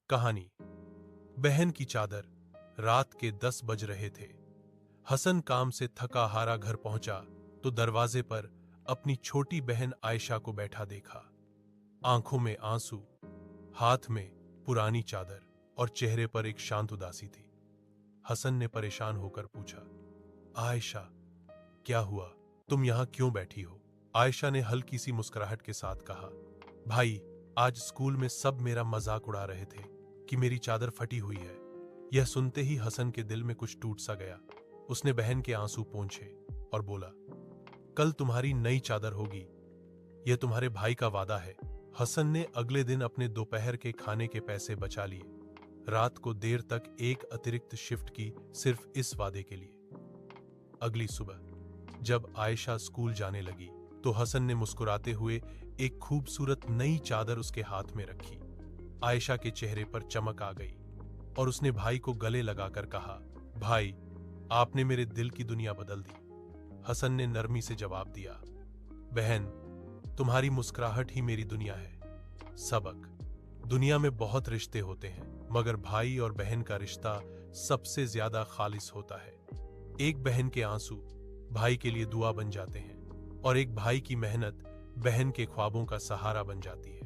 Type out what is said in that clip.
कहानी। बहन की चादर। रात के 10 बज रहे थे। हसन काम से थका हारा घर पहुंचा तो दरवाजे पर अपनी छोटी बहन आयशा को बैठा देखा। आंखों में आंसू, हाथ में पुरानी चादर और चेहरे पर एक शांत उदासी थी। हसन ने परेशान होकर पूछा, आयशा, क्या हुआ? तुम यहां क्यों बैठी हो? आयशा ने हल्की सी मुस्कुराहट के साथ कहा, भाई, आज स्कूल में सब मेरा मजाक उड़ा रहे थे कि मेरी चादर फटी हुई है। यह सुनते ही हसन के दिल में कुछ टूट सा गया। उसने बहन के आंसू पोंछे और बोला, कल तुम्हारी नई चादर होगी, यह तुम्हारे भाई का वादा है। हसन ने अगले दिन अपने दोपहर के खाने के पैसे बचा लिए। रात को देर तक एक अतिरिक्त शिफ्ट की, सिर्फ इस वादे के लिए। अगली सुबह जब आयशा स्कूल जाने लगी तो हसन ने मुस्कुराते हुए एक खूबसूरत नई चादर उसके हाथ में रखी। आयशा के चेहरे पर चमक आ गई और उसने भाई को गले लगाकर कहा, भाई, आपने मेरे दिल की दुनिया बदल दी। हसन ने नरमी से जवाब दिया, बहन, तुम्हारी मुस्कुराहट ही मेरी दुनिया है। सबक। दुनिया में बहुत रिश्ते होते हैं, मगर भाई और बहन का रिश्ता सबसे ज्यादा खालिस होता है। एक बहन के आंसू भाई के लिए दुआ बन जाते हैं और एक भाई की मेहनत बहन के ख्वाबों का सहारा बन जाती है।